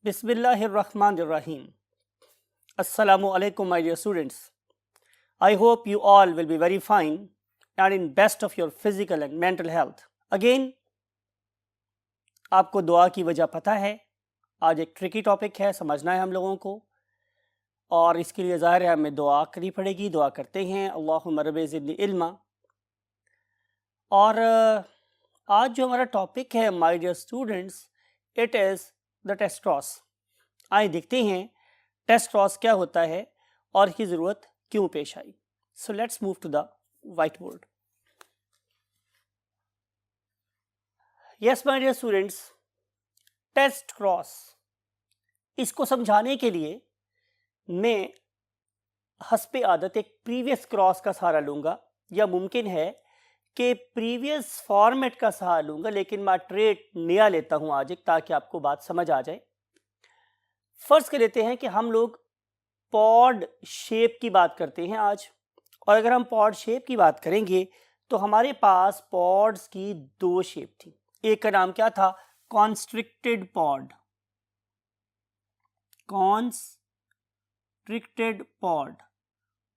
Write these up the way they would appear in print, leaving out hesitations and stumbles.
Bismillahirrahmanirrahim. Assalamu alaikum, my dear students. I hope you all will be very fine and in best of your physical and mental health. Again, आपको दुआ की वजह पता है. आज एक ट्रिकी टॉपिक है, समझना है हम लोगों को, और इसके लिए ज़ाहिर है हमें दुआ करनी पड़ेगी. दुआ करते हैं, अल्लाहुम्मा रब्बि ज़िदनी इल्मा. और आज जो हमारा टॉपिक है my dear students, it is the test cross. आइए देखते हैं टेस्ट क्रॉस क्या होता है और इसकी ज़रूरत क्यों पेश आई. So let's move to the white board. Yes my dear students, test cross, इसको समझाने के लिए मैं हस्बे आदत एक प्रीवियस क्रॉस का सहारा लूँगा, या मुमकिन है कि प्रीवियस फॉर्मेट का सहारा लूँगा, लेकिन मैं ट्रेट नया लेता हूँ आज एक, ताकि आपको बात समझ आ जाए. फर्ज कर लेते हैं कि हम लोग पॉड शेप की बात करते हैं आज, और अगर हम पॉड शेप की बात करेंगे तो हमारे पास पॉड्स की दो शेप थी. एक का नाम क्या था? Constricted pod. Constricted pod.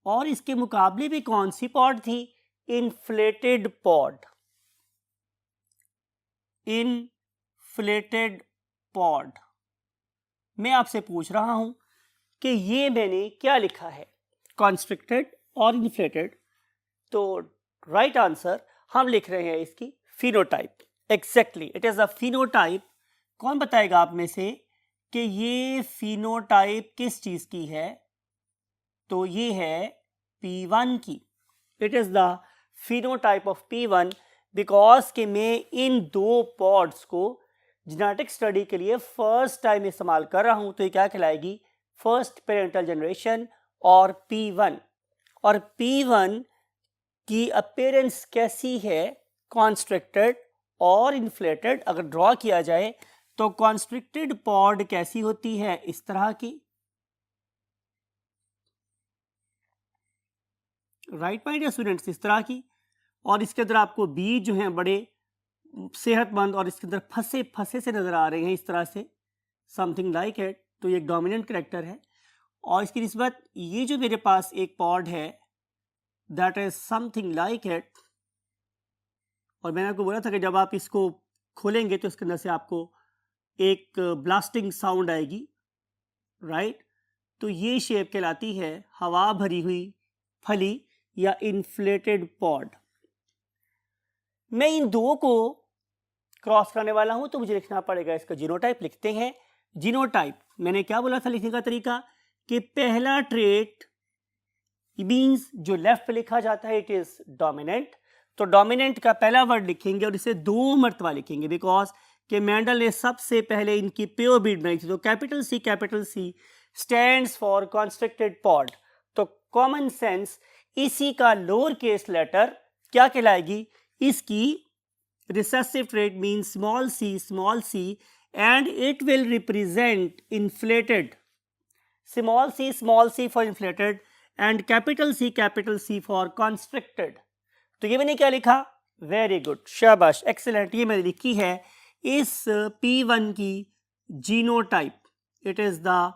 और इसके मुकाबले भी कौन सी पॉड थी? Inflated pod. Inflated pod. मैं आपसे पूछ रहा हूं कि ये मैंने क्या लिखा है, कॉन्स्ट्रिक्टेड और इन्फ्लेटेड? तो राइट आंसर हम लिख रहे हैं इसकी phenotype. Exactly, it is a phenotype. कौन बताएगा आप में से कि ये फिनोटाइप किस चीज की है? तो ये है P1 की. It is the phenotype of P1 because कि मैं इन दो पॉड्स को जेनेटिक स्टडी के लिए फर्स्ट टाइम इस्तेमाल कर रहा हूं. तो ये क्या कहलाएगी? फर्स्ट पेरेंटल जनरेशन और P1. और P1 की अपीयरेंस कैसी है? कॉन्स्ट्रिक्टेड और इन्फ्लेटेड. अगर ड्रॉ किया जाए तो कॉन्स्ट्रिक्टेड पॉड कैसी होती है? इस तरह की. राइट माय डियर स्टूडेंट्स, इस तरह की. और इसके अंदर आपको बीज जो हैं बड़े सेहतमंद और इसके अंदर फंसे फंसे से नजर आ रहे हैं, इस तरह से, समथिंग लाइक इट. तो ये एक डोमिनेंट कैरेक्टर है. और इसकी निस्बत ये जो मेरे पास एक पॉड है, that is something like it. और मैंने आपको बोला था कि जब आप इसको खोलेंगे तो इसके अंदर से आपको एक ब्लास्टिंग साउंड आएगी. राइट. तो ये शेप कहलाती है हवा भरी हुई फली या इन्फ्लेटेड पॉड. मैं इन दो को क्रॉस करने वाला हूं, तो मुझे लिखना पड़ेगा इसका जीनोटाइप. लिखते हैं जीनोटाइप. मैंने क्या बोला था लिखने का तरीका? कि पहला ट्रेट मीन्स जो लेफ्ट पे लिखा जाता है, इट इज डोमिनेंट. तो डोमिनेंट का पहला वर्ड लिखेंगे और इसे दो मरतबा लिखेंगे, बिकॉज कि मेंडल ने सबसे पहले इनकी प्योर ब्रीड बनाई थी. तो capital C stands for constricted pod. तो कॉमन सेंस इसी का लोअर केस लेटर क्या कहलाएगी? इसकी recessive trait means small c and it will represent inflated. Small c for inflated and capital C for constricted. तो ये मैंने क्या लिखा? वेरी गुड, शाबाश, एक्सीलेंट. ये मैंने लिखी है इस P1 की genotype. It is the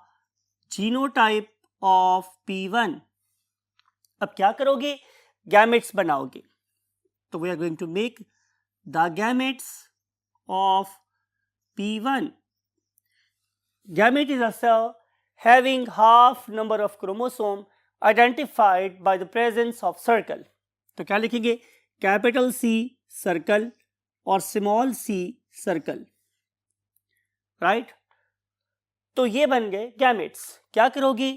genotype of P1. अब क्या करोगे? गैमेट्स बनाओगे. तो we are going to make the gametes of P1. Gamete is a cell having half number of chromosome identified by the presence of circle. तो क्या लिखेंगे? Capital C circle और small c circle. Right. तो ये बन गए gametes. क्या करोगी?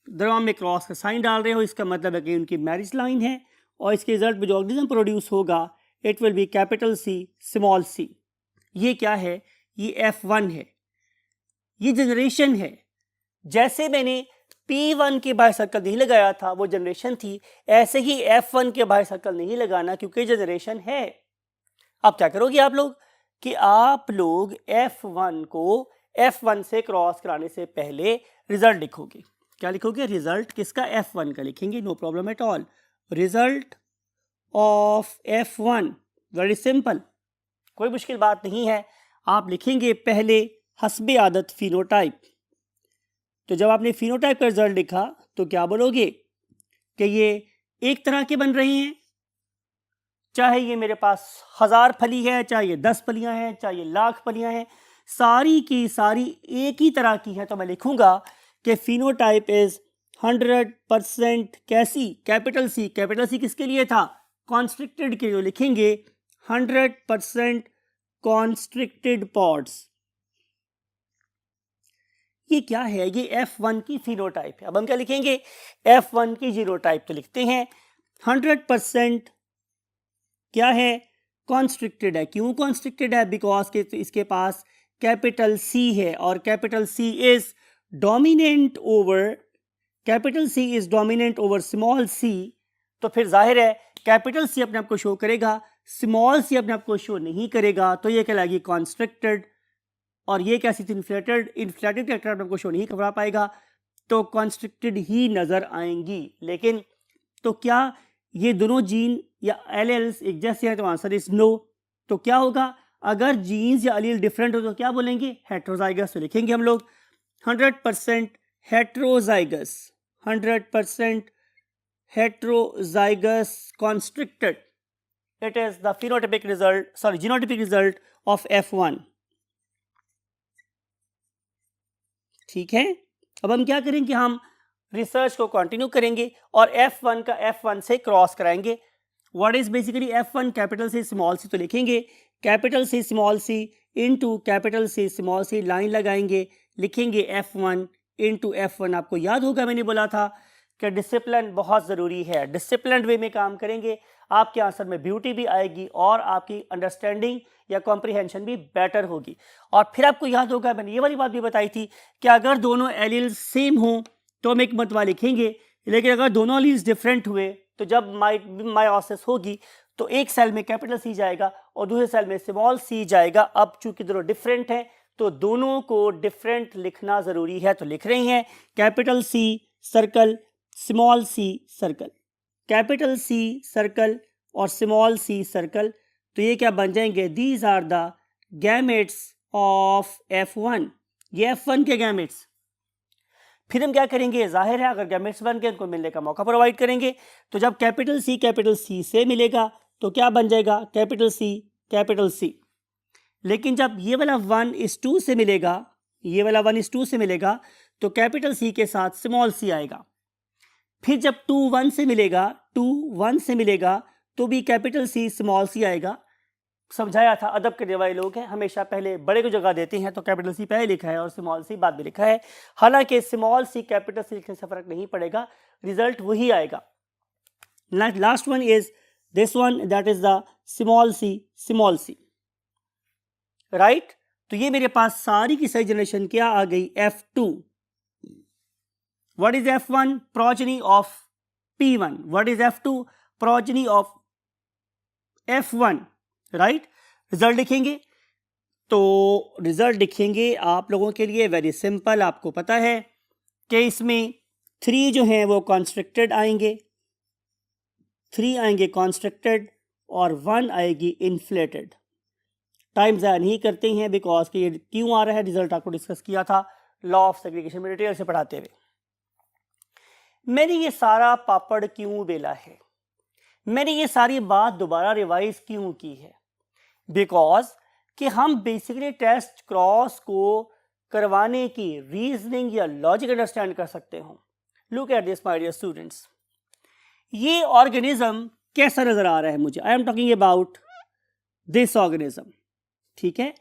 दरम्यान में क्रॉस का साइन डाल रहे हो, इसका मतलब है कि उनकी मैरिज लाइन है, और इसके रिजल्ट में जो ऑर्गेनिज्म प्रोड्यूस होगा it will B capital C small c. ये क्या है? ये F1 है. ये जनरेशन है. जैसे मैंने P1 के बाहर सर्कल नहीं लगाया था, वो जनरेशन थी, ऐसे ही F1 के बाहर सर्कल नहीं लगाना, क्योंकि जनरेशन है. अब क्या करोगे आप लोग? कि आप लोग F1 को F1 से क्रॉस कराने से पहले रिजल्ट लिखोगे. क्या लिखोगे? रिजल्ट किसका? F1 का लिखेंगे. No problem at all. Result of F1. Very simple, कोई मुश्किल बात नहीं है. आप लिखेंगे पहले हस्बे आदत फिनोटाइप। तो जब आपने फिनोटाइप का रिजल्ट लिखा तो क्या बोलोगे कि ये एक तरह के बन रही हैं, चाहे ये मेरे पास 1000 फली है, चाहे ये 10 फलियां हैं, चाहे ये लाख फलियां हैं, सारी की सारी एक ही तरह की है। तो मैं लिखूंगा कि फिनोटाइप इज 100% कैसी, कैपिटल सी किसके लिए था, कॉन्स्ट्रिक्टेड के लिए। लिखेंगे 100% कॉन्स्ट्रिक्टेड पॉड्स। ये क्या है, ये F1 की फिनोटाइप है। अब हम क्या लिखेंगे, F1 की जीनोटाइप। तो लिखते हैं 100% क्या है, कॉन्स्ट्रिक्टेड है। क्यों कॉन्स्ट्रिक्टेड है, बिकॉज के इसके पास कैपिटल सी है और capital C is dominant over, capital C is dominant over small C. तो फिर जाहिर है कैपिटल सी अपने आप को शो करेगा, स्मॉल सी अपने आप को शो नहीं करेगा, तो ये कहलाएगी कॉन्स्ट्रिक्टेड। और ये कैसी थी, इन्फ्लेटेड कैरेक्टर अपने आप को शो नहीं करवा पाएगा, तो कॉन्स्ट्रिक्टेड ही नजर आएंगी। लेकिन तो क्या ये दोनों जीन या एलेल्स एक जैसे हैं, तो आंसर इज नो। तो क्या होगा, अगर जीन्स या एलील डिफरेंट हो तो क्या बोलेंगे, हेट्रोजाइगस। तो लिखेंगे हम लोग 100% heterozygous, 100% heterozygous constricted. It is the phenotypic result, sorry, genotypic result of F1. ठीक है, अब हम क्या करेंगे, हम रिसर्च को कंटिन्यू करेंगे और F1 का F1 से क्रॉस कराएंगे। What is basically F1, capital से स्मॉल सी। तो लिखेंगे कैपिटल से स्मॉल सी इनटू कैपिटल से स्मॉल सी, लाइन लगाएंगे, लिखेंगे F1 इनटू F1। आपको याद होगा मैंने बोला था कि डिसिप्लिन बहुत ज़रूरी है, डिसिप्लिन्ड वे में काम करेंगे, आपके आंसर में ब्यूटी भी आएगी और आपकी अंडरस्टैंडिंग या कॉम्प्रिहेंशन भी बेटर होगी। और फिर आपको याद होगा मैंने ये वाली बात भी बताई थी कि अगर दोनों एलील सेम हों तो हम एक मतवा लिखेंगे, लेकिन अगर दोनों एलील्स डिफरेंट हुए तो जब मायोसिस होगी तो एक सेल में कैपिटल सी जाएगा और दूसरे सेल में स्मॉल सी जाएगा। अब चूंकि दोनों डिफरेंट हैं तो दोनों को डिफरेंट लिखना ज़रूरी है। तो लिख रहे हैं capital C circle, small C circle, capital C circle और स्मॉल सी सर्कल। तो ये क्या बन जाएंगे, these are the gametes of F1, ये F1 के गैमेट्स। फिर हम क्या करेंगे, जाहिर है अगर गैमेट्स बन गए उनको मिलने का मौका प्रोवाइड करेंगे। तो जब कैपिटल सी से मिलेगा तो क्या बन जाएगा, कैपिटल सी। लेकिन जब ये वाला 1:2 से मिलेगा, ये वाला 1:2 से मिलेगा तो कैपिटल सी के साथ स्मॉल सी आएगा। फिर जब 2:1 से मिलेगा तो भी कैपिटल सी स्मॉल सी आएगा। समझाया था, अदब करने वाले लोग हैं हमेशा पहले बड़े को जगह देते हैं, तो कैपिटल सी पहले लिखा है और स्मॉल सी बाद में लिखा है। हालांकि स्मॉल सी कैपिटल सी लिखने से फर्क नहीं पड़ेगा, रिजल्ट वही आएगा। Last one is this one, that is the small C, right. तो ये मेरे पास सारी की सारी जनरेशन क्या आ गई, F2। What is F1? Progeny of P1. What is F2? Progeny of F1. Right? Result लिखेंगे, तो रिजल्ट लिखेंगे आप लोगों के लिए वेरी सिंपल। आपको पता है कि इसमें 3 जो हैं वो कॉन्स्ट्रिक्टेड आएंगे, 3 आएंगे कॉन्स्ट्रिक्टेड और 1 आएगी इन्फ्लेटेड। टाइम ज़ाया नहीं करते हैं बिकॉज कि ये क्यों आ रहा है, रिजल्ट आपको डिस्कस किया था लॉ ऑफ सेग्रीगेशन में डिटेल से पढ़ाते हुए। मैंने ये सारा पापड़ क्यों बेला है, मैंने ये सारी बात दोबारा रिवाइज क्यों की है, बिकॉज कि हम बेसिकली टेस्ट क्रॉस को करवाने की रीजनिंग या लॉजिक अंडरस्टैंड कर सकते हो। Look at this my dear students, ये ऑर्गेनिज्म कैसा नजर आ रहा है मुझे, I am talking about this organism, ठीक है,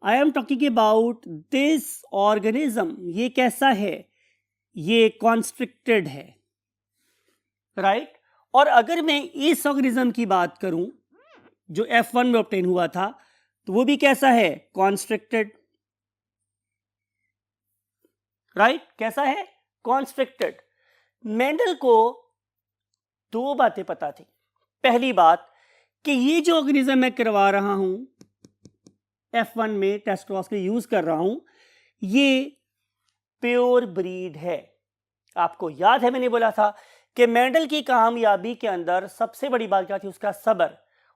I am talking about this organism. ये कैसा है, ये कॉन्स्ट्रिक्टेड है, राइट। और अगर मैं इस ऑर्गेनिज्म की बात करूं जो F1 में ऑब्टेन हुआ था, तो वो भी कैसा है, कॉन्स्ट्रिक्टेड, राइट। कैसा है, कॉन्स्ट्रिक्टेड। मेंडल को 2 बातें पता थी। पहली बात कि ये जो ऑर्गेनिज्म मैं करवा रहा हूं F1 में टेस्ट क्रॉस के यूज कर रहा हूं, ये प्योर ब्रीड है। आपको याद है मैंने बोला था कि मेंडल की कामयाबी के अंदर सबसे बड़ी बात क्या थी, उसका सब्र।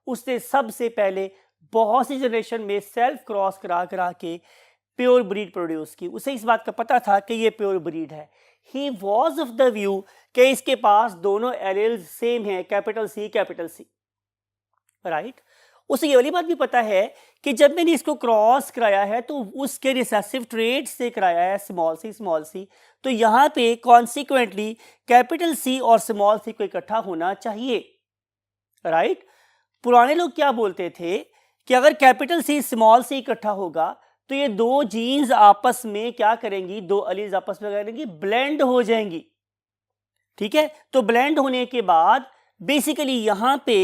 उसने सबसे पहले बहुत सी जनरेशन में सेल्फ क्रॉस करा के प्योर ब्रीड प्रोड्यूस की, उसे इस बात का पता था कि ये प्योर ब्रीड है। He was of the view कि इसके पास दोनों एलील्स सेम हैं, कैपिटल सी, राइट। उसे ये वाली बात भी पता है कि जब मैंने इसको क्रॉस कराया है तो उसके रिसेसिव ट्रेट से कराया है स्मॉल सी, तो यहाँ पे कॉन्सिक्वेंटली कैपिटल सी और स्मॉल सी को इकट्ठा होना चाहिए, राइट। पुराने लोग क्या बोलते थे कि अगर कैपिटल सी स्मॉल सी इकट्ठा होगा तो ये दो जीन्स आपस में क्या करेंगी, दो अलीज आपस में करेंगी, ब्लेंड हो जाएंगी, ठीक है। तो ब्लेंड होने के बाद बेसिकली यहां पे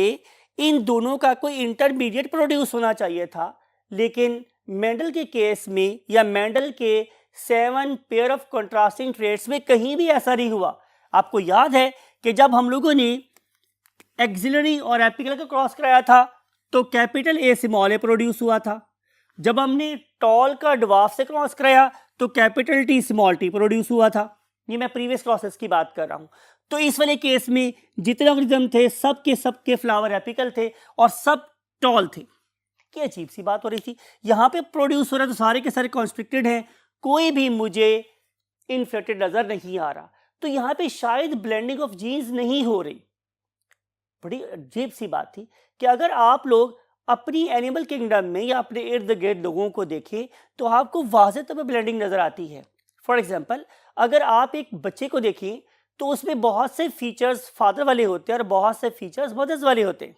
इन दोनों का कोई इंटरमीडिएट प्रोड्यूस होना चाहिए था, लेकिन मेंडल के केस में या मेंडल के 7 पेयर ऑफ कंट्रास्टिंग ट्रेट्स में कहीं भी ऐसा नहीं हुआ। आपको याद है कि जब हम लोगों ने एक्सिलरी और एपिकल का क्रॉस कराया था तो capital A small A produce हुआ था। जब हमने टॉल का ड्वार्फ से क्रॉस कराया तो capital T small T produce हुआ था। ये मैं प्रीवियस क्रॉसेस की बात कर रहा हूं। तो इस वाले केस में जितने ऑर्गेनिज्म थे सबके फ्लावर एपिकल थे और सब टॉल थे। क्या अजीब सी बात हो रही थी, यहां पे प्रोड्यूस हो रहा तो सारे के सारे कॉन्स्ट्रिक्टेड हैं, कोई भी मुझे इन्फ्लेटेड नजर नहीं आ रहा। तो यहां पे शायद ब्लेंडिंग ऑफ जीन्स नहीं हो रही। बड़ी अजीब सी बात थी कि अगर आप लोग अपनी एनिमल किंगडम में या अपने इर्द गिर्द लोगों को देखें तो आपको वाज़ेह तौर पर ब्लेंडिंग नजर आती है। फॉर एग्जाम्पल, अगर आप एक बच्चे को देखें तो उसमें बहुत से फीचर्स फादर वाले होते हैं और बहुत से फीचर्स मदर्स वाले होते हैं,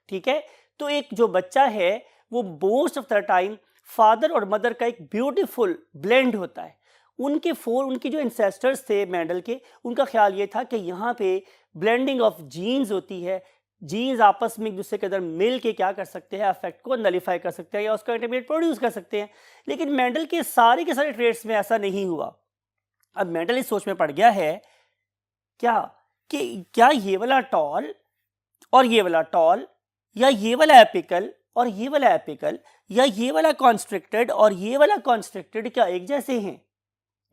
ठीक है। तो एक जो बच्चा है वो most of the time father और मदर का एक ब्यूटीफुल ब्लेंड होता है। उनके जो इंसेस्टर्स थे मेंडल के, उनका ख्याल ये था कि यहाँ पे ब्लेंडिंग ऑफ जीन्स होती है, जीन्स आपस में एक दूसरे के अंदर मिल के क्या कर सकते हैं, इफेक्ट को नलिफाई कर सकते हैं या उसका इंटरमीडिएट प्रोड्यूस कर सकते हैं। लेकिन मेंडल के सारे ट्रेड्स में ऐसा नहीं हुआ। अब मेंडल इस सोच में पड़ गया है क्या ये वाला टॉल और ये वाला टॉल, या ये वाला एपिकल और ये वाला एपिकल, या ये वाला कॉन्स्ट्रिक्टेड और ये वाला कॉन्स्ट्रिक्टेड क्या एक जैसे हैं,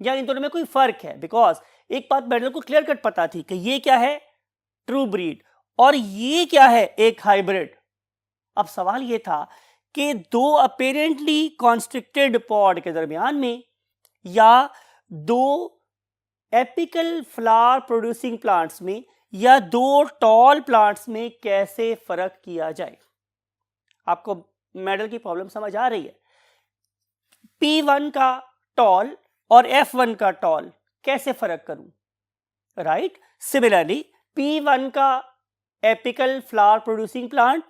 या इन दोनों में कोई फर्क है। बिकॉज एक बात मेंडल को क्लियर कट पता थी कि ये क्या है, ट्रू ब्रीड, और ये क्या है, एक हाइब्रिड। अब सवाल ये था कि दो अपेरेंटली कॉन्स्ट्रिक्टेड पॉड के दरमियान में या दो एपिकल फ्लावर प्रोड्यूसिंग प्लांट्स में या दो टॉल प्लांट्स में कैसे फर्क किया जाए। आपको मेंडल की प्रॉब्लम समझ आ रही है। P1 का टॉल और F1 का टॉल कैसे फर्क करूं, राइट। सिमिलरली P1 का एपिकल फ्लावर प्रोड्यूसिंग प्लांट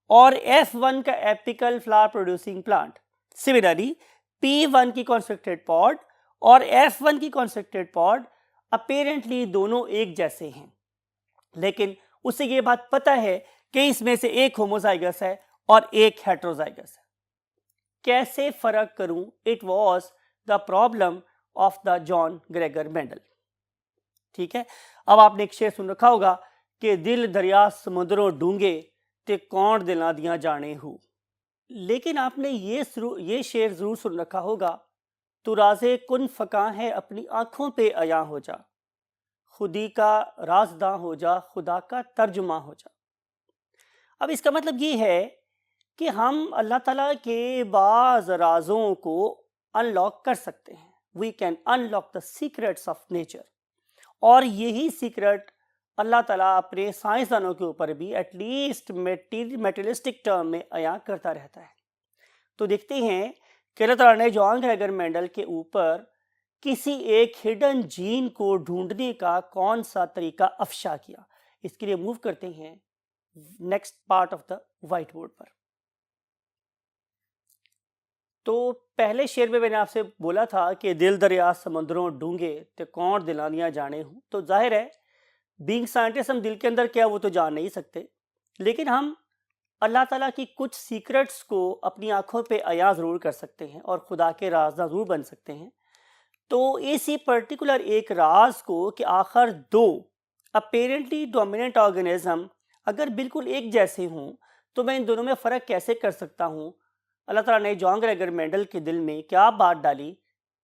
और F1 का apical flower producing plant, similarly P1 की कॉन्स्ट्रिक्टेड पॉड और F1 की कॉन्स्ट्रिक्टेड पॉड अपेरेंटली दोनों एक जैसे हैं, लेकिन उसे ये बात पता है कि इसमें से एक होमोजाइगस है और एक हेटेरोजाइगस है। कैसे फर्क करूं, it was the problem of the John Gregor Mendel, ठीक है। अब आपने एक शेर सुन रखा होगा कि दिल दरिया समुद्रों डूंगे ते कौन दिला दिया जाने हूं। लेकिन आपने ये शेर जरूर सुन रखा होगा, तू राज़े कुन फका है अपनी आंखों पे अया हो जा, खुदी का राजदां हो जा, खुदा का तर्जुमा हो जा। अब इसका मतलब ये है कि हम अल्लाह ताला के बाज़ राज़ों को अनलॉक कर सकते हैं। We can unlock the secrets of nature, और यही सीक्रेट अल्लाह ताला अपने साइंसदानों के ऊपर भी एटलीस्ट मेटेरियलिस्टिक टर्म में अया करता रहता है। तो देखते हैं कि अल्लाह ताला ने जॉन ग्रेगर मेंडल के ऊपर किसी एक हिडन जीन को ढूंढने का कौन सा तरीका अफशा किया। इसके लिए मूव करते हैं next part of the white board पर। तो पहले शेर में मैंने आपसे बोला था कि दिल दरिया समुद्रों डूंगे ते कौन दिलानियां जाने हूं। तो जाहिर है बीइंग साइंटिस्ट हम दिल के अंदर क्या वो तो जान नहीं सकते, लेकिन हम अल्लाह ताला की कुछ सीक्रेट्स को अपनी आंखों पे अया ज़रूर कर सकते हैं और खुदा के राज़दां ज़रूर बन सकते हैं। तो इसी पर्टिकुलर एक राज को कि आखिर दो अपेरेंटली डोमिनेंट ऑर्गेनिज्म अगर बिल्कुल एक जैसे हों तो मैं इन दोनों में फ़र्क कैसे कर सकता हूँ। अल्लाह ताला ने जॉन ग्रेगर मेंडल के दिल में क्या बात डाली,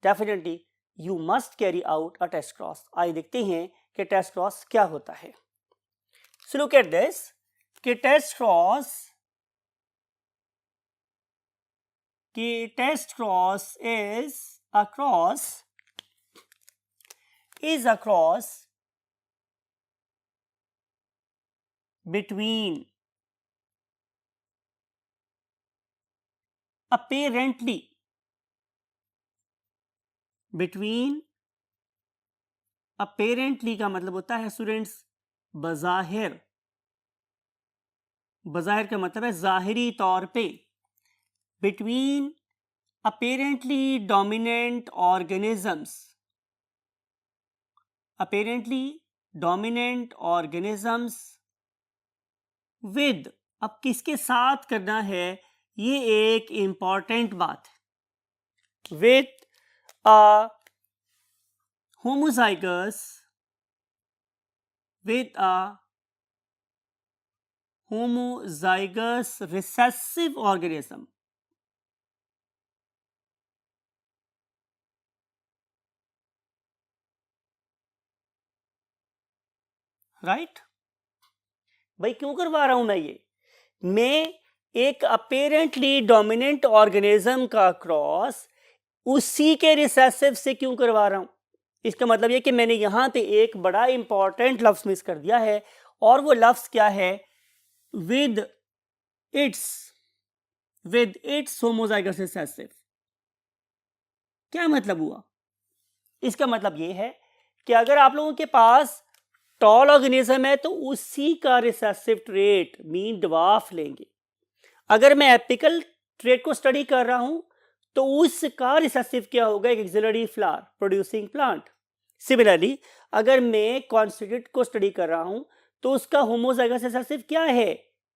definitely you must carry out a test cross. आइए देखते हैं कि टेस्ट क्रॉस क्या होता है। सो लुक एट दिस कि टेस्ट क्रॉस कि test cross is a cross between apparently का मतलब होता है स्टूडेंट्स बज़ाहिर का मतलब है जाहिरी तौर पे, between apparently dominant organisms with, अब किसके साथ करना है, ये एक इंपॉर्टेंट बात है, with a homozygous recessive organism. Right भाई, क्यों करवा रहा हूं मैं एक अपेरेंटली डोमिनेंट ऑर्गेनिज्म का क्रॉस उसी के रिसेसिव से क्यों करवा रहा हूं? इसका मतलब ये कि मैंने यहां पे एक बड़ा इंपॉर्टेंट लफ्ज मिस कर दिया है, और वो लफ्ज क्या है, विद इट्स होमोजाइगस रिसेसिव। क्या मतलब हुआ? इसका मतलब ये है कि अगर आप लोगों के पास टॉल ऑर्गेनिज्म है तो उसी का रिसेसिव ट्रेट मीन ड्वार्फ लेंगे। अगर मैं एपिकल ट्रेट को स्टडी कर रहा हूं तो उसका रिसेसिव क्या होगा, एक axillary flower producing plant. Similarly अगर मैं कॉन्स्टिट्यूट को स्टडी कर रहा हूं तो उसका होमोजाइगस रिसेसिव क्या है,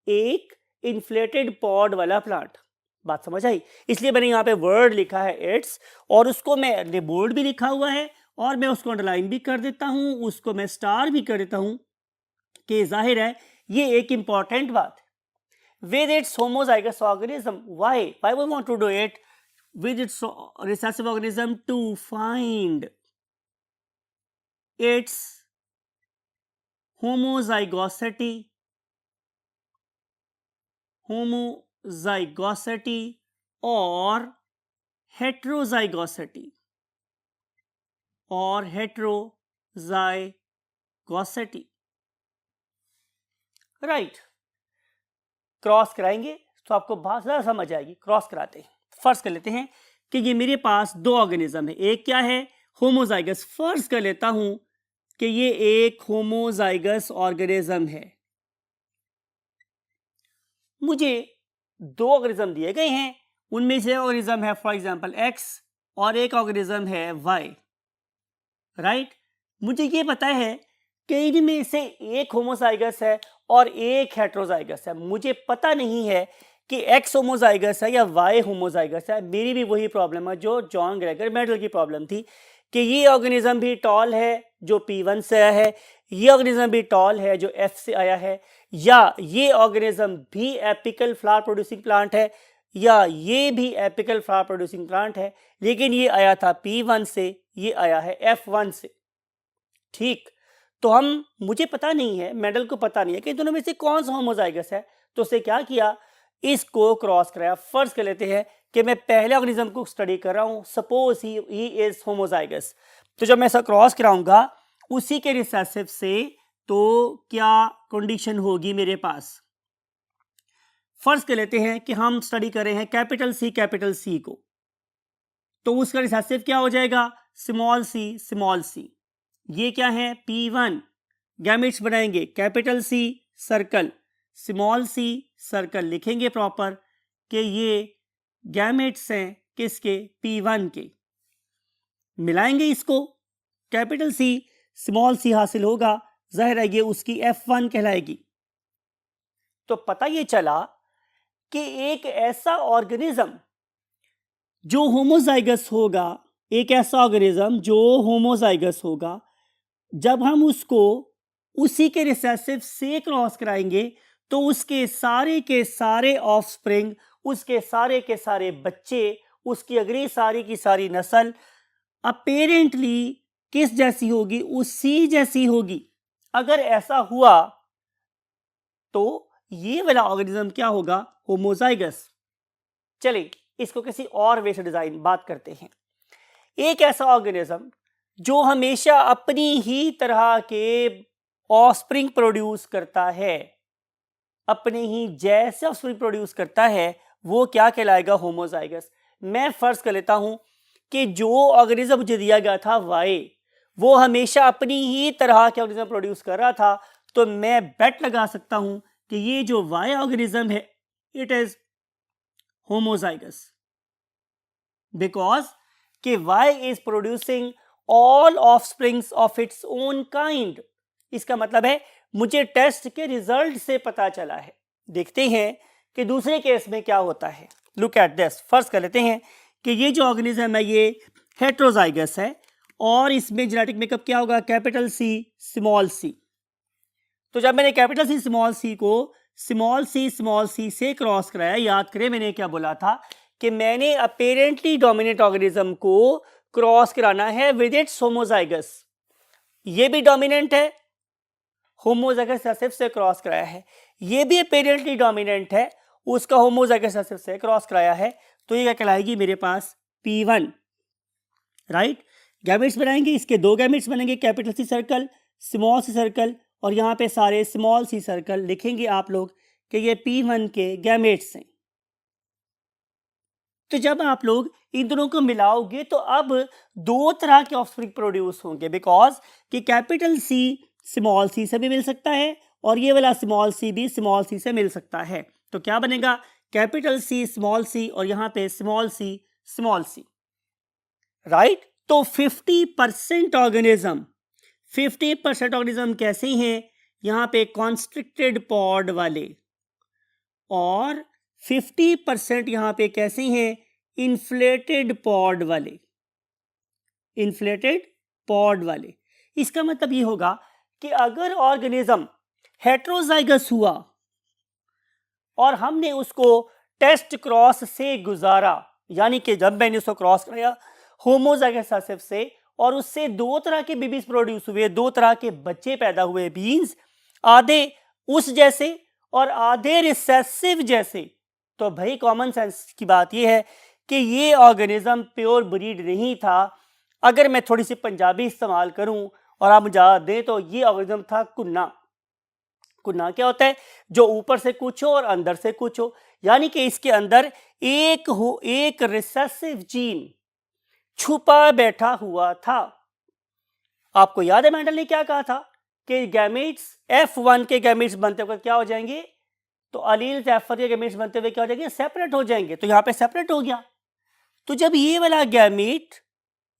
एक इन्फ्लेटेड पॉड वाला प्लांट। बात समझ आई? इसलिए मैंने यहाँ पे वर्ड लिखा है इट्स, और उसको मैं बोल्ड भी लिखा हुआ है और मैं उसको अंडरलाइन भी कर देता हूं, उसको मैं स्टार भी कर देता हूं, कि जाहिर है ये एक इंपॉर्टेंट बात है। with its homozygous organism, why we want to do it with its recessive organism, to find its homozygosity or heterozygosity right. Cross कराएंगे तो आपको बात ज़्यादा समझ आएगी। क्रॉस कराते हैं, फर्ज कर लेते हैं कि ये मेरे पास दो ऑर्गेनिज्म है, एक क्या है, होमोजाइगस। फर्ज कर लेता हूं कि ये एक होमोजाइगस ऑर्गेनिज्म है। मुझे दो ऑर्गेनिज्म दिए गए हैं, उनमें से ऑर्गेनिज्म है फॉर एग्जांपल एक्स और एक ऑर्गेनिज्म है वाई। राइट, मुझे ये पता है कि इनमें से एक होमोजाइगस है और एक हेट्रोजाइगस है। मुझे पता नहीं है कि एक्स होमोजाइगस है या वाई होमोजाइगस है। मेरी भी वही प्रॉब्लम है जो जॉन ग्रेगर मेडल की प्रॉब्लम थी, कि ये ऑर्गेनिज्म भी टॉल है जो P1 से आया है, ये ऑर्गेनिज्म भी टॉल है जो F से आया है, या ये ऑर्गेनिज्म भी एपिकल फ्लावर प्रोड्यूसिंग प्लांट है, या ये भी एपिकल फ्लावर प्रोड्यूसिंग प्लांट है, लेकिन ये आया था P1 से, ये आया है F1 से। ठीक, तो मुझे पता नहीं है, मेडल को पता नहीं है कि दोनों में से कौन सा होमोजाइगस है, तो उससे क्या किया, इसको क्रॉस कराया। फर्ज कर लेते हैं कि मैं पहले ऑर्गेनिज्म को स्टडी कर रहा हूं, सपोज ही इज होमोजाइगस, तो जब मैं ऐसा क्रॉस कराऊंगा उसी के रिसेसिव से, तो क्या कंडीशन होगी मेरे पास। फर्ज कर लेते हैं कि हम स्टडी कर रहे हैं कैपिटल सी को, तो उसका रिसेसिव क्या हो जाएगा, स्मॉल सी। ये क्या है, P1। गैमेट्स बनाएंगे, capital C circle, small C circle, लिखेंगे प्रॉपर कि ये गैमेट्स हैं किसके, P1 के। मिलाएंगे इसको, कैपिटल सी स्मॉल सी हासिल होगा, जाहिर है ये उसकी F1 कहलाएगी। तो पता ये चला कि एक ऐसा ऑर्गेनिज्म जो होमोजाइगस होगा, एक ऐसा ऑर्गेनिज्म जो होमोजाइगस होगा, जब हम उसको उसी के रिसेसिव से क्रॉस कराएंगे तो उसके सारे के सारे ऑफस्प्रिंग, उसके सारे के सारे बच्चे, उसकी अगली सारी की सारी नस्ल अपेरेंटली किस जैसी होगी, उसी जैसी होगी। अगर ऐसा हुआ तो ये वाला ऑर्गेनिज्म क्या होगा, होमोजाइगस। चलिए इसको किसी और वे से डिजाइन बात करते हैं। एक ऐसा ऑर्गेनिज्म जो हमेशा अपनी ही तरह के ऑफस्प्रिंग प्रोड्यूस करता है, अपने ही जैसे ऑफस्प्रिंग प्रोड्यूस करता है, वो क्या कहलाएगा? होमोजाइगस। मैं फर्ज कर लेता हूं कि जो ऑर्गेनिज्म मुझे दिया गया था वाई, वो हमेशा अपनी ही तरह के ऑर्गेनिज्म प्रोड्यूस कर रहा था, तो मैं बेट लगा सकता हूं कि ये जो वाई ऑर्गेनिज्म है इट इज होमोजाइगस, बिकॉज कि Y is producing all offsprings of its own kind. इसका मतलब है मुझे टेस्ट के रिजल्ट से पता चला है। देखते हैं कि दूसरे केस में क्या होता है। Look at this. फर्स्ट कर लेते हैं कि ये जो ऑर्गेनिज्म है ये हेट्रोजाइगस है और इसमें जेनेटिक मेकअप क्या होगा? Capital C small C. तो जब मैंने कैपिटल सी स्मॉल सी को स्मॉल सी से क्रॉस कराया, याद करें मैंने क्या बोला था कि मैंने अपेरेंटली डोमिनेंट ऑर्गेनिज्म को क्रॉस कराना है विद इट्स होमोजाइगस। ये भी डोमिनेंट है, होमोजाइगस रिसेसिव से क्रॉस कराया है। ये भी अपेरेंटली डोमिनेंट है, उसका होमोजाइगस रिसेसिव से क्रॉस कराया है। तो ये क्या कहलाएगी? मेरे पास P1, राइट। गैमेट्स बनाएंगे, इसके दो गैमेट्स बनेंगे, capital C circle, small C circle, और यहाँ पे सारे स्मॉल सी सर्कल लिखेंगे आप लोग कि ये P1 के गैमेट्स हैं। तो जब आप लोग इन दोनों को मिलाओगे तो अब दो तरह के ऑफस्प्रिंग प्रोड्यूस होंगे, बिकॉज कि कैपिटल सी स्मॉल सी से भी मिल सकता है और ये वाला स्मॉल सी भी स्मॉल सी से मिल सकता है। तो क्या बनेगा? कैपिटल सी स्मॉल सी और यहाँ पे स्मॉल सी, राइट। तो 50% ऑर्गेनिज्म कैसे हैं? यहाँ पे कॉन्स्ट्रिक्टेड पॉड वाले, और 50% यहाँ पे कैसे हैं? इन्फ्लेटेड पॉड वाले। इसका मतलब ये होगा कि अगर ऑर्गेनिज्म हेट्रोजाइगस हुआ और हमने उसको टेस्ट क्रॉस से गुजारा, यानी कि जब मैंने उसको क्रॉस कराया होमोजाइगस रिसेसिव से और उससे दो तरह के बेबीज प्रोड्यूस हुए, दो तरह के बच्चे पैदा हुए, बीन्स, आधे उस जैसे और आधे रिसेसिव जैसे, तो भाई कॉमन सेंस की बात यह है कि ये ऑर्गेनिज्म प्योर ब्रीड नहीं था। अगर मैं थोड़ी सी पंजाबी इस्तेमाल करूं और आप मुझे दें तो ये ऑर्गेनिज्म था कुन्ना। कुन्ना क्या होता है? जो ऊपर से कुछ हो और अंदर से कुछ हो, यानी कि इसके अंदर एक रिसेसिव जीन छुपा बैठा हुआ था। आपको याद है मेंडल ने क्या कहा था कि गैमेट्स F1 के गैमेट्स बनते हुए क्या हो जाएंगे? तो अलील्स F1 के गैमेट्स बनते हुए क्या हो जाएंगे? सेपरेट हो जाएंगे। तो यहां पे सेपरेट हो गया। तो जब ये वाला गैमेट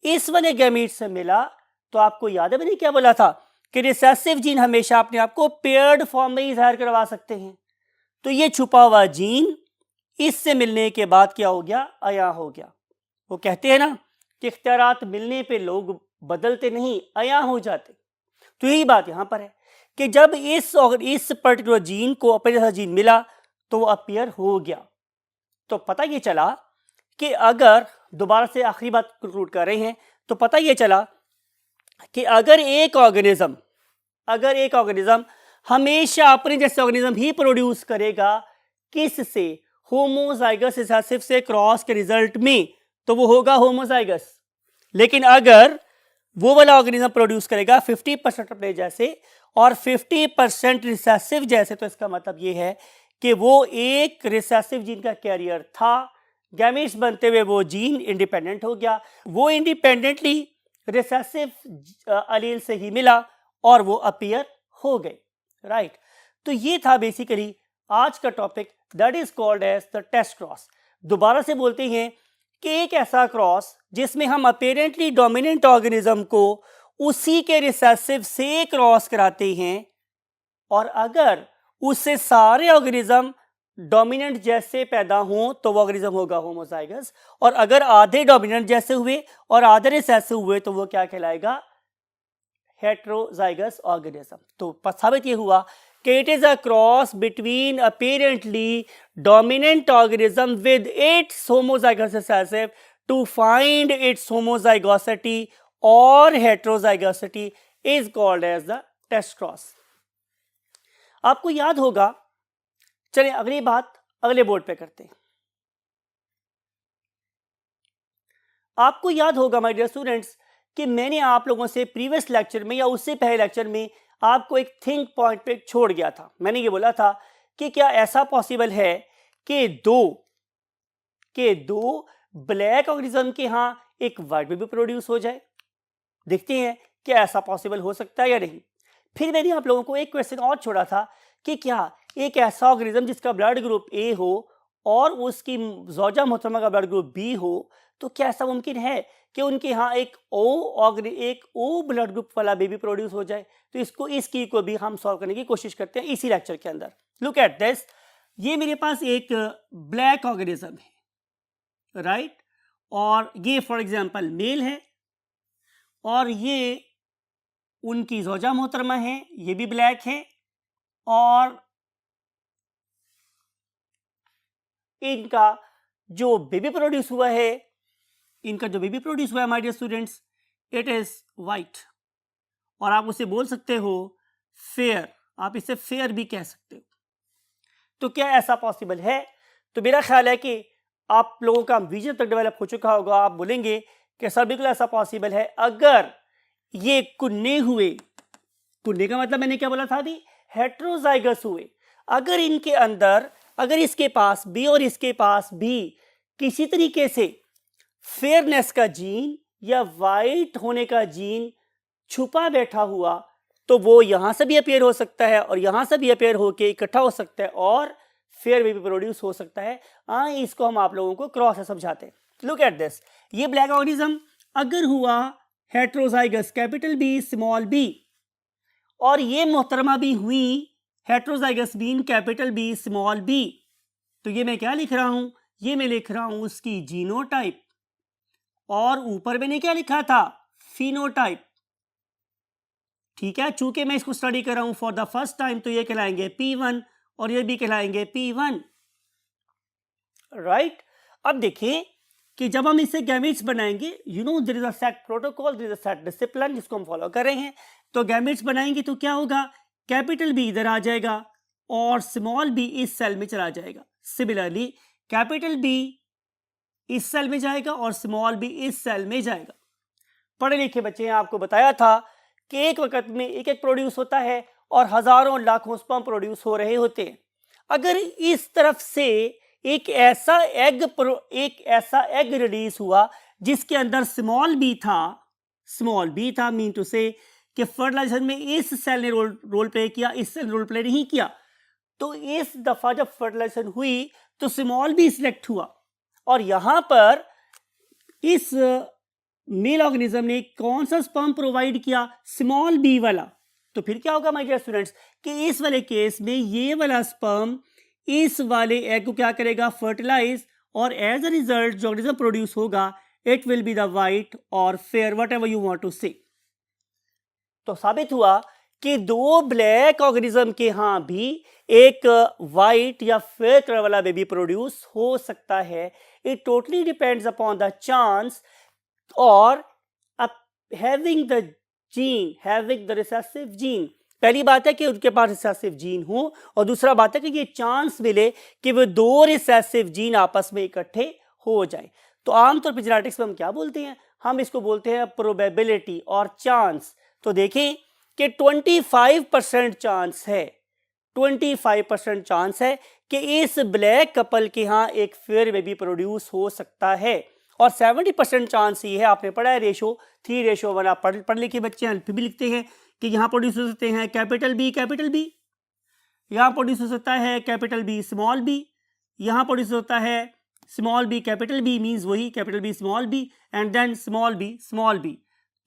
इस वाले गैमेट से मिला तो आपको याद है मैंने क्या बोला था कि रिसेसिव जीन हमेशा अपने आप को पेयर्ड फॉर्म में ही जाहिर करवा सकते हैं। तो ये छुपा हुआ जीन इससे मिलने के बाद क्या हो गया? अया हो गया। वो कहते हैं ना कि इख्तियारात मिलने पे लोग बदलते नहीं, अया हो जाते। तो यही बात यहां पर है कि जब इस पर्टिकुलर जीन को अपने जैसा जीन मिला तो वो अपीयर हो गया। तो पता ये चला कि अगर दोबारा से आखिरी बात कंक्लूड कर रहे हैं तो पता ये चला कि अगर एक ऑर्गेनिज्म हमेशा अपने जैसे ऑर्गेनिज्म ही प्रोड्यूस करेगा, किससे? होमोजाइगस रिसेसिव से क्रॉस के रिजल्ट में, तो वो होगा होमोजाइगस। लेकिन अगर वो वाला ऑर्गेनिज्म प्रोड्यूस करेगा 50% अपने जैसे और 50% रिसेसिव जैसे, तो इसका मतलब ये है कि वो एक रिसेसिव जीन का कैरियर था। गैमेट्स बनते हुए वो जीन इंडिपेंडेंट हो गया, वो इंडिपेंडेंटली रिसेसिव अलील से ही मिला और वो अपीयर हो गए, राइट। तो ये था बेसिकली आज का topic, that is called as the test cross. दोबारा से बोलते हैं कि एक ऐसा क्रॉस जिसमें हम अपेरेंटली डोमिनेंट ऑर्गेनिज्म को उसी के रिसेसिव से क्रॉस कराते हैं और अगर उससे सारे ऑर्गेनिज्म डोमिनेंट जैसे पैदा हों तो वो ऑर्गेनिज्म होगा होमोजाइगस, और अगर आधे डोमिनेंट जैसे हुए और आधे रिसेसिव हुए तो वो क्या कहलाएगा? Heterozygous organism. तो साबित ये हुआ कि it is a cross between apparently dominant organism with its homozygous recessive to find its homozygosity और heterozygosity is called as the test cross. आपको याद होगा, चलिए अगली बात अगले बोर्ड पे करते हैं। आपको याद होगा माय डियर स्टूडेंट्स कि मैंने आप लोगों से प्रीवियस लेक्चर में या उससे पहले लेक्चर में आपको एक थिंक पॉइंट पे छोड़ गया था। मैंने ये बोला था कि क्या ऐसा पॉसिबल है कि दो ब्लैक ऑर्गेनिज्म के यहां एक व्हाइट बेबी प्रोड्यूस हो जाए। देखते हैं क्या ऐसा पॉसिबल हो सकता है या नहीं। फिर मैंने आप लोगों को एक क्वेश्चन और छोड़ा था कि क्या एक ऐसा ऑर्गेनिज्म जिसका ब्लड ग्रुप ए हो और उसकी ज़ौजा मोहतरमा का ब्लड ग्रुप बी हो, तो क्या ऐसा मुमकिन है कि उनके यहाँ एक ओ ब्लड ग्रुप वाला बेबी प्रोड्यूस हो जाए। तो इस की को भी हम सॉल्व करने की कोशिश करते हैं इसी लेक्चर के अंदर। लुक एट दिस, ये मेरे पास एक ब्लैक ऑर्गेनिज्म है, राइट, और ये फॉर एग्जांपल मेल है और ये उनकी ज़ौजा मोहतरमा है, ये भी ब्लैक है, और इनका जो बेबी प्रोड्यूस हुआ है my dear students, it is white, और आप उसे बोल सकते हो फेयर, आप इसे फेयर भी कह सकते हो। तो क्या ऐसा पॉसिबल है? तो मेरा ख्याल है कि आप लोगों का विजन तक डेवलप हो चुका होगा। आप बोलेंगे कि सर बिल्कुल ऐसा पॉसिबल है अगर ये कुन्ने का मतलब मैंने क्या बोला था अभी, हेट्रोजाइगस हुए। अगर इनके अंदर, अगर इसके पास बी और इसके पास भी किसी तरीके से फेयरनेस का जीन या वाइट होने का जीन छुपा बैठा हुआ, तो वो यहां से भी अपेयर हो सकता है और यहां से भी अपेयर होके इकट्ठा हो सकता है और फेयर बेबी प्रोड्यूस हो सकता है। इसको हम आप लोगों को क्रॉस है समझाते हैं। लुक एट दिस, ये ब्लैक ऑर्गेनिज्म अगर हुआ heterozygous capital B small B, और ये मोहतरमा भी हुई heterozygous bean capital B small B, तो ये मैं क्या लिख रहा हूं, ये मैं लिख रहा हूं उसकी जीनोटाइप, और ऊपर मैंने क्या लिखा था, फिनोटाइप। ठीक है, चूंकि मैं इसको स्टडी कर रहा हूं फॉर द फर्स्ट टाइम, तो ये कहलाएंगे P1 और ये भी कहलाएंगे P1, राइट। अब देखिए कि जब हम इसे गैमेट्स बनाएंगे, there is a set protocol, there is a set discipline जिसको हम फॉलो कर रहे हैं। तो गैमेट्स बनाएंगे तो क्या होगा, कैपिटल बी इधर आ जाएगा और स्मॉल बी इस सेल में चला जाएगा। सिमिलरली कैपिटल बी इस सेल में जाएगा और स्मॉल बी इस सेल में जाएगा। पढ़े लिखे बच्चे हैं, आपको बताया था कि एक वक्त में एक एक प्रोड्यूस होता है और हजारों लाखों स्पर्म प्रोड्यूस हो रहे होते हैं। अगर इस तरफ से एक ऐसा एग रिलीज हुआ जिसके अंदर स्मॉल बी था, मीन टू से कि फर्टिलाइजेशन में इस सेल ने रोल प्ले किया, इस सेल रोल प्ले नहीं किया, तो इस दफा जब फर्टिलाइजेशन हुई तो स्मॉल बी सिलेक्ट हुआ, और यहां पर इस मेल ऑर्गेनिज्म ने कौन सा स्पर्म प्रोवाइड किया, स्मॉल बी वाला। तो फिर क्या होगा माय डियर स्टूडेंट्स कि इस वाले केस में ये वाला स्पर्म इस वाले एग को क्या करेगा, फर्टिलाइज, और एज अ रिजल्ट जो ऑर्गेनिज्म प्रोड्यूस होगा it will be the white और fair, whatever you want to say. तो साबित हुआ कि दो ब्लैक ऑर्गेनिज्म के यहां भी एक वाइट या फेयर कलर वाला बेबी प्रोड्यूस हो सकता है। It totally depends upon the chance और having the recessive gene। पहली बात है कि उनके पास रिसेसिव जीन हो, और दूसरा बात है कि ये चांस मिले कि वो दो रिसेसिव जीन आपस में इकट्ठे हो जाए। तो आमतौर पर जेनेटिक्स में हम क्या बोलते हैं, हम इसको बोलते हैं प्रोबेबिलिटी और चांस। तो देखें कि 25% चांस है, 25% चांस है कि इस ब्लैक कपल के यहाँ एक फेयर बेबी प्रोड्यूस हो सकता है, और 70% चांस ये है, आपने पढ़ा है रेशो 3:1, आप पढ़ लिखे बच्चे हैं, फिर भी लिखते हैं कि यहाँ प्रोड्यूस हो सकते हैं कैपिटल बी, यहाँ प्रोड्यूस हो सकता है कैपिटल बी स्मॉल बी, यहाँ प्रोड्यूस होता है small B capital B, means वही capital B small B, and then small B.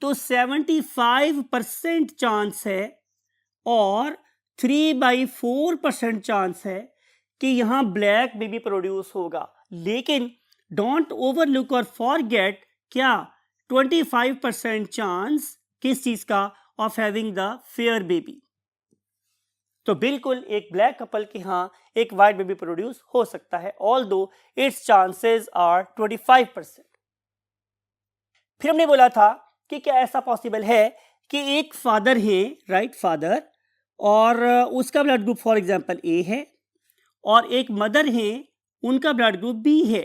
तो 75% चांस है और 3/4% चांस है कि यहाँ ब्लैक बेबी प्रोड्यूस होगा। लेकिन डोंट ओवरलुक और फॉरगेट क्या 25% चांस किस चीज का, of having the fair baby. तो बिल्कुल एक ब्लैक कपल के यहाँ एक वाइट बेबी प्रोड्यूस हो सकता है, ऑल्दो इट्स चांसेस आर 25%। फिर हमने बोला था कि क्या ऐसा पॉसिबल है कि एक फादर है, राइट, फादर, और उसका ब्लड ग्रुप फॉर एग्जांपल ए है, और एक मदर है, उनका ब्लड ग्रुप बी है,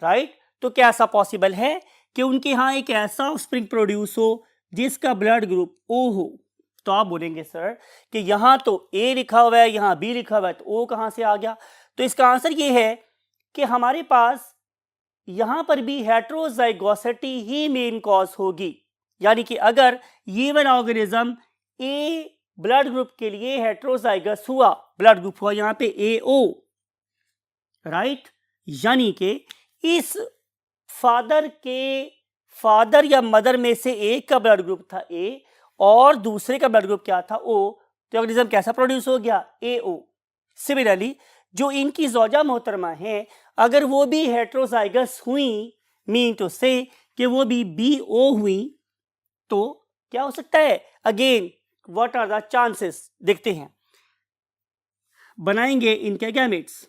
राइट। तो क्या ऐसा पॉसिबल है कि उनके यहाँ एक ऐसा ऑफस्प्रिंग प्रोड्यूस हो जिसका ब्लड ग्रुप O हो? तो आप बोलेंगे सर कि यहाँ तो A लिखा हुआ है, यहाँ B लिखा हुआ है, तो O कहाँ से आ गया? तो इसका आंसर ये है कि हमारे पास यहाँ पर भी हेट्रोजाइगोसिटी ही मेन कॉज होगी। यानी कि अगर ये वाला ऑर्गेनिज्म A ब्लड ग्रुप के लिए हेट्रोजाइगस हुआ, ब्लड ग्रुप हुआ यहाँ पे AO, राइट, यानी कि इस फादर या मदर में से एक का ब्लड ग्रुप था A और दूसरे का ब्लड ग्रुप क्या था O, तो ऑर्गेनिज्म कैसा प्रोड्यूस हो गया? AO। सिमिलरली जो इनकी जोजा मोहतरमा है, अगर वो भी हेट्रोजाइगस हुई, मीन टू से कि वो भी BO हुई, तो क्या हो सकता है? Again what are the chances? देखते हैं। बनाएंगे इनके गैमेट्स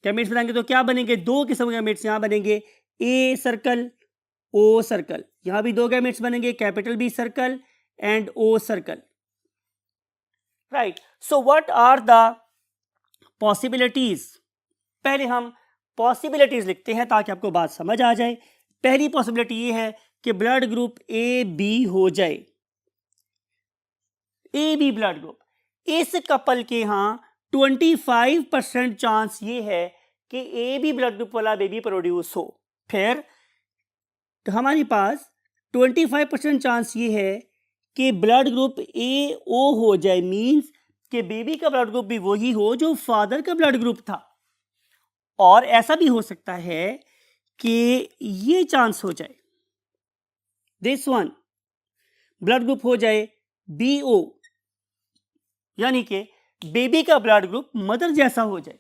बनाएंगे तो क्या बनेंगे? दो किस्म के गैमेट्स यहाँ बनेंगे, A सर्कल O सर्कल। यहाँ भी दो गैमेट्स बनेंगे, capital B circle and O circle, right. So what are the possibilities? पहले हम पॉसिबिलिटीज लिखते हैं ताकि आपको बात समझ आ जाए। पहली पॉसिबिलिटी ये है कि ब्लड ग्रुप AB हो जाए, AB ब्लड ग्रुप। इस कपल के यहाँ 25% चांस ये है कि AB ब्लड ग्रुप वाला बेबी प्रोड्यूस हो। फिर तो हमारे पास 25% चांस ये है कि ब्लड ग्रुप AO हो जाए, मींस कि बेबी का ब्लड ग्रुप भी वही हो जो फादर का ब्लड ग्रुप था। और ऐसा भी हो सकता है कि ये चांस हो जाए, दिस वन ब्लड ग्रुप हो जाए BO, यानी कि बेबी का ब्लड ग्रुप मदर जैसा हो जाए।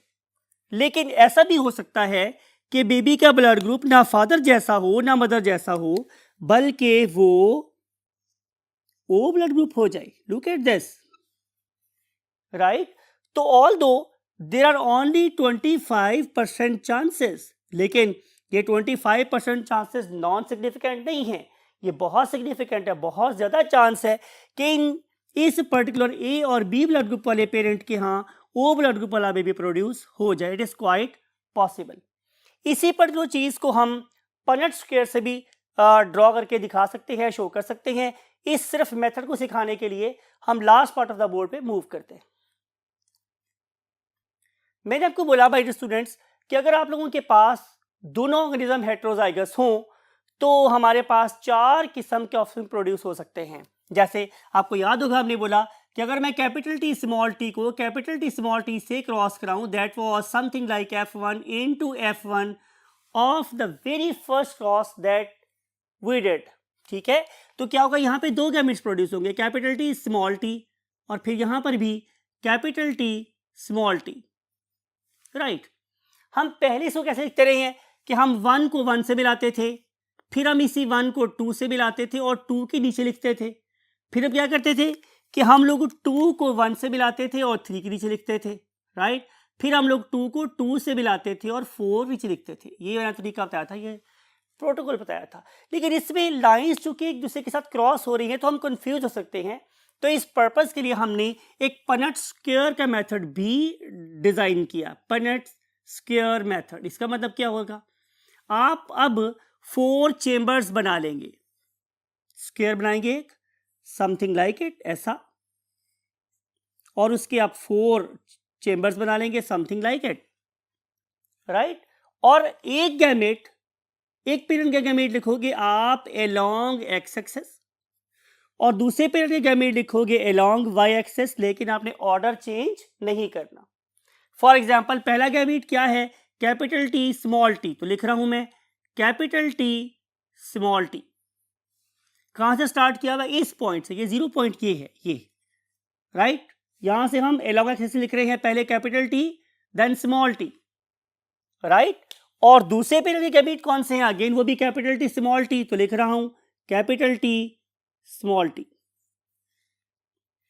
लेकिन ऐसा भी हो सकता है कि बेबी का ब्लड ग्रुप ना फादर जैसा हो ना मदर जैसा हो, बल्कि वो O ब्लड ग्रुप हो जाए। Look at this, right. तो ऑल दो देर आर ओनली 25% चांसेस, लेकिन ये 25% चांसेस नॉन सिग्निफिकेंट नहीं है, ये बहुत सिग्निफिकेंट है। बहुत ज्यादा चांस है कि इस पर्टिकुलर A और B ब्लड ग्रुप वाले पेरेंट के यहाँ O ब्लड ग्रुप वाला बेबी प्रोड्यूस हो जाए। It is quite possible. इसी पर्टिकुलर चीज को हम पनेट स्क्वायर से भी ड्रॉ करके दिखा सकते हैं, शो कर सकते हैं। इस सिर्फ मेथड को सिखाने के लिए हम last part of the board पे मूव करते हैं। मैंने आपको बोला भाई स्टूडेंट्स कि अगर आप लोगों के पास दोनों ऑर्गेनिज्म हेट्रोजाइगस हों तो हमारे पास 4 किस्म के ऑफस्प्रिंग प्रोड्यूस हो सकते हैं। जैसे आपको याद होगा, हमने बोला कि अगर मैं कैपिटल T स्मॉल t को कैपिटल T स्मॉल t से क्रॉस कराऊं, that was something like F1 into F1 of the very first cross that we did. ठीक है, तो क्या होगा? यहाँ पे दो गैमेट्स प्रोड्यूस होंगे, कैपिटल T स्मॉल t और फिर यहाँ पर भी capital T small t, right. हम पहले इसको कैसे लिखते रहे हैं कि हम 1 को 1 से मिलाते थे, फिर हम इसी 1 को 2 से मिलाते थे और 2 के नीचे लिखते थे। फिर हम क्या करते थे कि हम लोग 2 को 1 से मिलाते थे और 3 के नीचे लिखते थे, राइट। फिर हम लोग 2 को 2 से मिलाते थे और 4 नीचे लिखते थे। ये वाला तरीका बताया था, ये प्रोटोकॉल बताया था। लेकिन इसमें लाइंस चूंकि एक दूसरे के साथ क्रॉस हो रही हैं तो हम कंफ्यूज हो सकते हैं। तो इस पर्पस के लिए हमने एक पनेट स्क्वायर का मेथड भी डिजाइन किया, पनेट स्क्वायर मेथड। इसका मतलब क्या होगा? आप अब 4 चेंबर्स बना लेंगे, स्क्वायर बनाएंगे एक, समथिंग लाइक इट ऐसा, और उसके आप 4 चेंबर्स बना लेंगे समथिंग लाइक इट, राइट। और एक गैमेट, एक पेरेंट का गैमेट लिखोगे आप अलोंग एक्स एक्सेस और दूसरे पेरेंट के गैमेट लिखोगे अलोंग वाई एक्सेस, लेकिन आपने ऑर्डर चेंज नहीं करना। फॉर एग्जाम्पल पहला गैमेट क्या है? कैपिटल T स्मॉल t, तो लिख रहा हूं मैं कैपिटल T स्मॉल t। कहां से स्टार्ट किया हुआ? इस पॉइंट से, ये 0 पॉइंट ये है, ये, राइट। यहां से हम अलोंग एक्सेस लिख रहे हैं, पहले capital T then small t, right. और दूसरे पेरेंट के गैमेट कौन से हैं? अगेन वो भी कैपिटल T स्मॉल t, तो लिख रहा हूं capital T small t,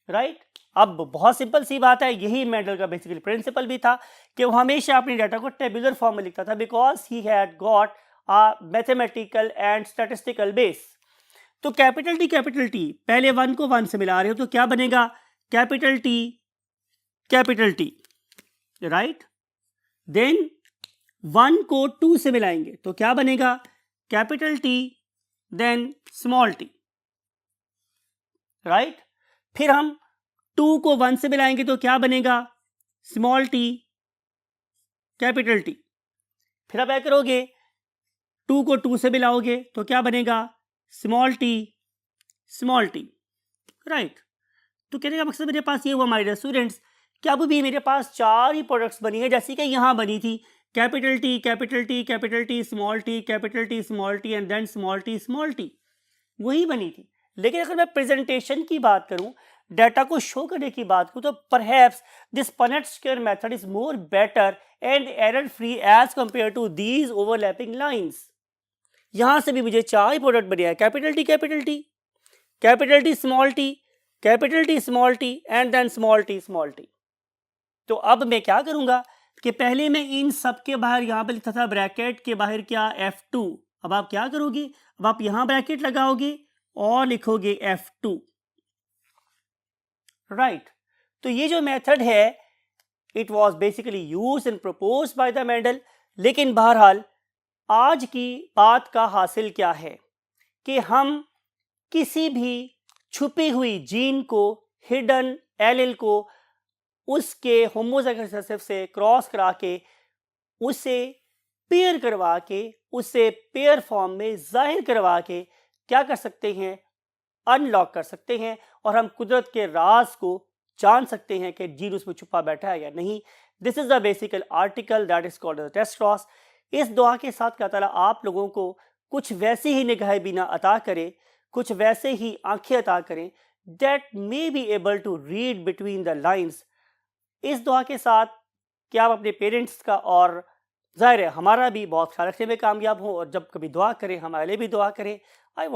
right. अब बहुत सिंपल सी बात है, यही मेंडल का बेसिकली प्रिंसिपल भी था कि वो हमेशा अपने डाटा को टेबुलर फॉर्म में लिखता था, because he had got a mathematical and statistical base. तो कैपिटल T पहले 1 को 1 से मिला रहे हो तो क्या बनेगा? Capital T, right. देन 1 को 2 से मिलाएंगे तो क्या बनेगा? Capital T then small T, right. फिर हम 2 को 1 से मिलाएंगे तो क्या बनेगा, स्मॉल टी कैपिटल टी। फिर आप क्या करोगे, 2 को 2 से मिलाओगे तो क्या बनेगा, स्मॉल टी, राइट। तो कहने का मकसद मेरे पास ये हुआ माय डियर स्टूडेंट्स कि अब भी मेरे पास 4 ही प्रोडक्ट्स बनी है जैसी कि यहाँ बनी थी, capital T capital T capital T small T capital T small T and then small T, वही बनी थी। लेकिन अगर मैं प्रेजेंटेशन की बात करूं, डाटा को शो करने की बात करूं, तो perhaps this Punnett square method is more better and error free as compare to these overlapping lines. यहां से भी मुझे 4 ही प्रोडक्ट बने हैं, capital T capital T capital T small T capital T small T and then small T. तो अब मैं क्या करूंगा कि पहले मैं इन सब के बाहर यहां पर लिखा था ब्रैकेट के बाहर क्या, F2। अब आप क्या करोगे, अब आप यहां ब्रैकेट लगाओगे और लिखोगे F2, राइट। तो ये जो मेथड है it was basically used and proposed by the Mendel. लेकिन बहरहाल आज की बात का हासिल क्या है कि हम किसी भी छुपी हुई जीन को, हिडन एलील को उसके होमोजाइगस रिसेसिव से क्रॉस करा के उसे पेयर करवा के उसे पेयर फॉर्म में जाहिर करवा के क्या कर सकते हैं, अनलॉक कर सकते हैं और हम कुदरत के राज को जान सकते हैं कि जीन उसमें छुपा बैठा है या नहीं। This is the basical article that is called the test cross. इस दुआ के साथ क्या ताला आप लोगों को कुछ वैसी ही निगाह बिना अता करे, कुछ वैसे ही आंखें अता करें that may be able to read between the lines. इस दुआ के साथ कि आप अपने पेरेंट्स का और ज़ाहिर है हमारा भी बहुत ख्याल रखने में कामयाब हो और जब कभी दुआ करें हमारे लिए भी दुआ करें। आई